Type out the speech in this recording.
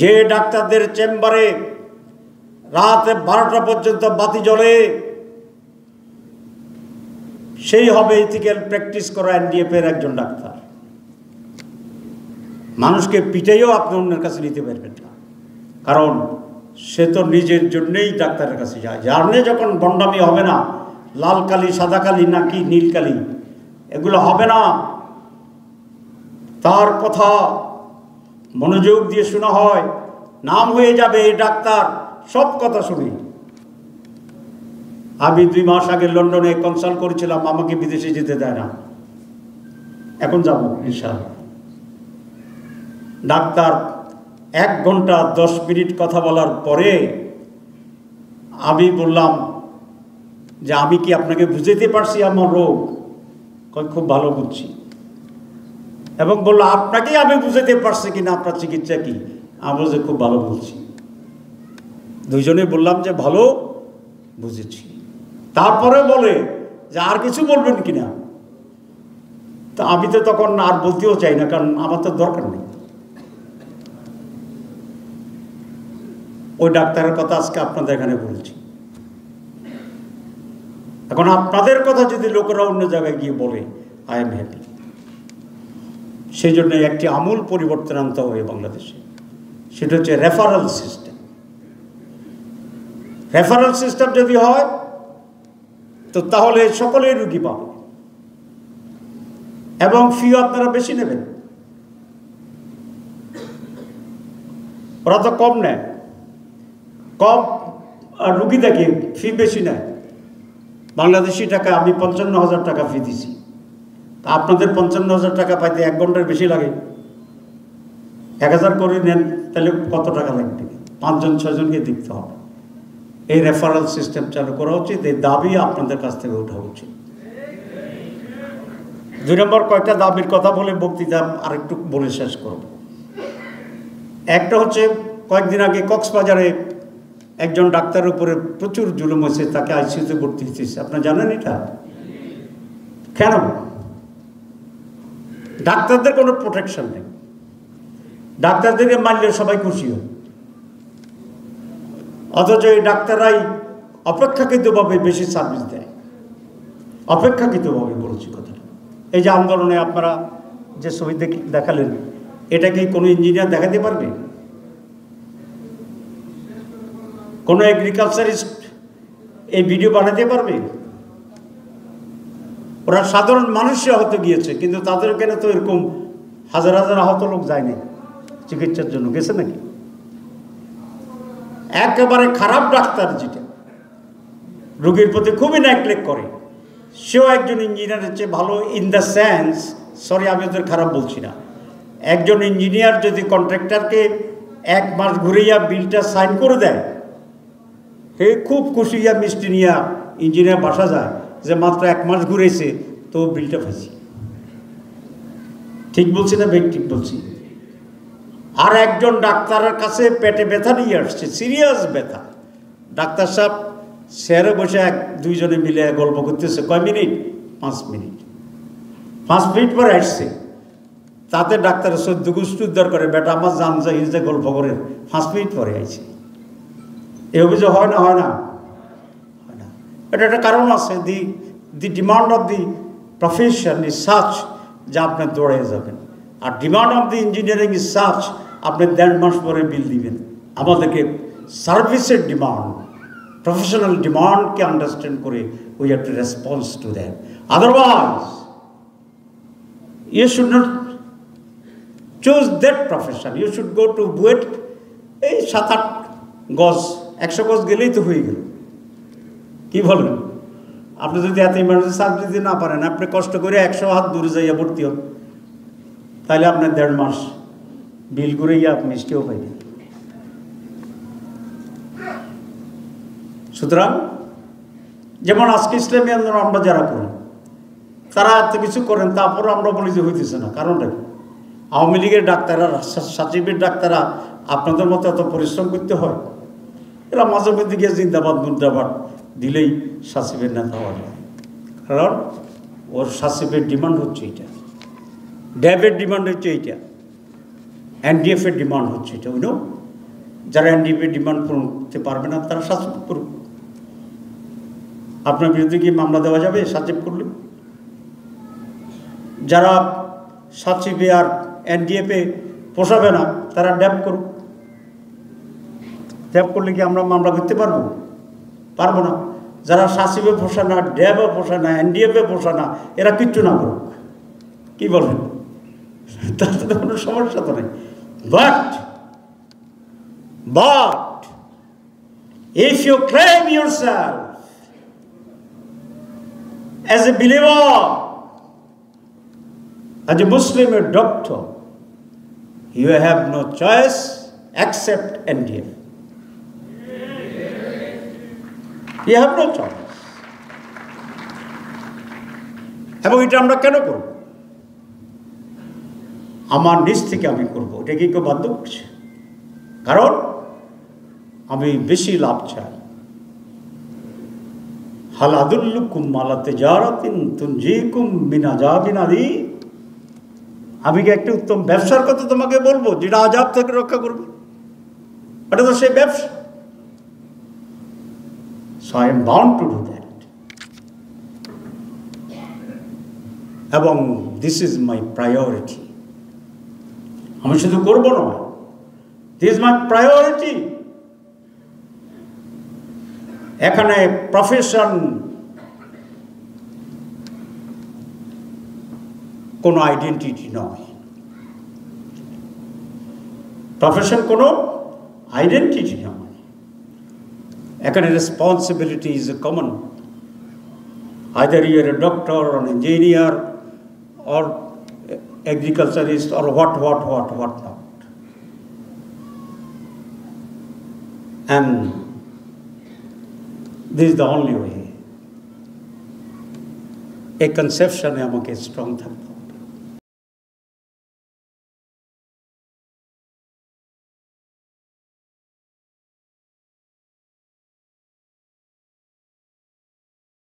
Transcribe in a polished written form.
যে ডাক্তারদের চেম্বারে রাত 12টা পর্যন্ত বাতি জ্বলে, সেই হবে ইথিক্যাল প্র্যাকটিস করা এনডিএফ এর একজন ডাক্তার। মানুষকে পিটাইও আপনি অন্যের কাছে নিতে পারবেন না, কারণ সে তো নিজের জন্যেই ডাক্তারের কাছে যায়। জানে যখন বন্ডামি হবে না, লাল কালি সাদা কালি নাকি নীল কালি এগুলো হবে না, তার কথা মনোযোগ দিয়ে শোনা হয়, নাম হয়ে যাবে এই ডাক্তার, সব কথা শুনি। আমি 2 মাস আগে লন্ডনে কনসাল্ট করেছিলাম, আমাকে বিদেশে যেতে দেয় না, এখন যাব ইনশাআল্লাহ। ডাক্তার 1 ঘন্টা 10 মিনিট কথা বলার পরে আমি বললাম যে আমি কি আপনাকে বুঝাতে পারছি আমার রোগ? খুব ভালো বুঝছি। এবং বললো আপনাকেই আমি বুঝাতে পারছি কিনা আপনার চিকিৎসা কি? আমি বলছি খুব ভালো বলছি। দুইজনে বললাম যে ভালো বুঝেছি। তারপরে বলে যে আর কিছু বলবেন কিনা? তা আমি তো তখন আর বলতেও চাই না, কারণ আমার তো দরকার নেই। ওই ডাক্তারের কথা আজকে আপনাদের এখানে বলছি। এখন আপনাদের কথা যদি লোকেরা অন্য জায়গায় গিয়ে বলে, আই এম হ্যাপি। সেই জন্য একটি আমূল পরিবর্তন আনতে হবে বাংলাদেশে, সেটা হচ্ছে রেফারেল সিস্টেম। রেফারেল সিস্টেম যদি হয় তো তাহলে সকলেই রুগী পাবে, এবং ফিও আপনারা বেশি নেবেন। ওরা তো কম নেয়, কম রুগী দেখে ফি বেশি নেয়। বাংলাদেশি টাকা আমি 55,000 টাকা ফি দিছি, তা আপনাদের 55,000 টাকা পাইতে 1 ঘন্টার বেশি লাগে। 1000 করে নেন, তাহলে কত টাকা লাগবে? 5 জন 6 জনকে দেখতে হবে। এই রেফারেল সিস্টেম চালু করা উচিত, এই দাবি আপনাদের কাছ থেকে ওঠা উচিত। 2 নম্বর কয়েকটা দাবির কথা বলে বক্তৃতা আরেকটু বলে শেষ করব। একটা হচ্ছে কয়েকদিন আগে কক্সবাজারে একজন ডাক্তারের উপরে প্রচুর জুলুম হয়েছে, তাকে আইসিইউতে ভর্তি হয়েছে। আপনারা জানেন এটা? কেন? ডাক্তারদের কোনো প্রোটেকশন নেই। ডাক্তারদেরকে মারলে সবাই খুশি হয়, অথচ এই ডাক্তাররাই অপেক্ষাকৃতভাবে বেশি সার্ভিস দেয়। অপেক্ষাকৃতভাবে বলছি কথাটা। এই যে আন্দোলনে আপনারা যে ছবি দেখালেন, এটা কি কোনো ইঞ্জিনিয়ার দেখাতে পারবে? কোনো এগ্রিকালচারিস্ট এই ভিডিও বানাতে পারবে? ওরা সাধারণ মানুষই আহত গিয়েছে, কিন্তু তাদের কেন তো এরকম হাজার হাজার আহত লোক যায়নি চিকিৎসার জন্য, গেছে নাকি? একেবারে খারাপ ডাক্তার যেটা রোগীর প্রতি খুবই নেগলেক্ট করে, সেও একজন ইঞ্জিনিয়ারের চেয়ে ভালো। ইন দ্য সেন্স, সরি আমি ওদের খারাপ বলছি না, একজন ইঞ্জিনিয়ার যদি কন্ট্রাক্টরকে 1 মাস ঘুরিয়া বিলটা সাইন করে দেয়, হে খুব খুশি হইয়া মিষ্টি নিয়া ইঞ্জিনিয়ার বাসা যায় যে মাত্র 1 মাস ঘুরেছে, তো বিলটা ফাঁসি। ঠিক বলছি না ভাই? ঠিক বলছি। আর একজন ডাক্তারের কাছে পেটে ব্যথা নিয়ে আসছে, সিরিয়াস ব্যথা। ডাক্তার সাহেব চেয়ারে বসে 2 জনে মিলে গল্প করতেছে। কয় মিনিট? 5 মিনিট। 5 মিনিট পরে আসছে, তাতে ডাক্তার 14 গোষ্ঠী উদ্ধার করে, বেটা আমার জান যাই যে গল্প করে 5 মিনিট পরে আইছে। এই অভিযোগ হয় না? হয় না? হয় না। এটা একটা কারণ আছে। The demand of the profession is such যে আপনি দৌড়ে যাবেন, আর demand of the engineering is such আপনি 1.5 মাস পরে বিল দিবেন। আমাদেরকে সার্ভিসের ডিমান্ড, প্রফেশনাল ডিমান্ডকে আন্ডারস্ট্যান্ড করে we have to response to that. Otherwise you should not choose that profession. You should go to BUET. এই 7-8 গজ, 100 গজ গেলেই তো হয়ে গেল। কি বলেন? আপনি যদি এত ইমার্জেন্সি সার্ভিস দিতে না পারেন, আপনি কষ্ট করে 100 হাত দূরে যাইয়া ভর্তি হন, তাহলে আপনার 1.5 মাস বিল করে গিয়ে আপনি মিষ্টিও পাইবেন। সুতরাং যেমন আজকে ইসলামী আন্দোলন আমরা যারা করি, তারা এত কিছু করেন, তারপরে আমরা বলি যে হইতেছে না। কারণটা কি? আওয়ামী লীগের ডাক্তাররা, সচিবের ডাক্তাররা আপনাদের মতো এত পরিশ্রম করতে হয়? এরা মাঝে মধ্যে গিয়ে জিন্দাবাদ মুর্দাবাদ দিলেই সচিবের নেতা হওয়া যায়। কারণ ওর সচিবের ডিমান্ড হচ্ছে এইটা, ড্যাবের ডিমান্ড হচ্ছে এইটা। NDF এর ডিমান্ড হচ্ছে এটা, উইনো যারা NDF এর ডিমান্ড পূরণ করতে পারবে না তারা সাসপেন্ড করুক। আপনার বিরুদ্ধে কি মামলা দেওয়া যাবে সাসপেন্ড করলে? যারা সাচিবে আর NDF এ পোষাবে না তারা ড্যাপ করুক। ড্যাপ করলে কি আমরা মামলা করতে পারবো? পারবো না। যারা সাচিবে পোষা না, ড্যাবে পোষা না, NDF এ পোষা না, এরা কিচ্ছু না করুক। কি বলেন? তাতে তো কোনো সমস্যা তো নেই। But if you claim yourself as a believer, as a Muslim, a doctor, you have no choice except NDF. You have no choice. এবং এটা আমরা কেন করব? আমার নিজ থেকে আমি করবো, এটা কি কেউ বাধ্য করছে? কারণ আমি বেশি লাভ চাই। হাল আদুল্লুকুম আলা তিজারাতিন তুনজিকুম মিন আযাবিন আলীম। আমি কি একটা উত্তম ব্যবসার কথা তোমাকে বলবো যেটা আযাব থেকে রক্ষা করবে? এটা তো সেই ব্যবসা। So I am bound to do that. এবং this is my priority. আমি শুধু করবো না, this is my priority. এখানে প্রফেশন কোনো আইডেন্টিটি নয়, প্রফেশন কোনো আইডেন্টিটি নয়। এখানে responsibility is common. Either you are a doctor or engineer or agriculturist or what not. And this is the only way. A conception আমাকে strong থাকতে হবে।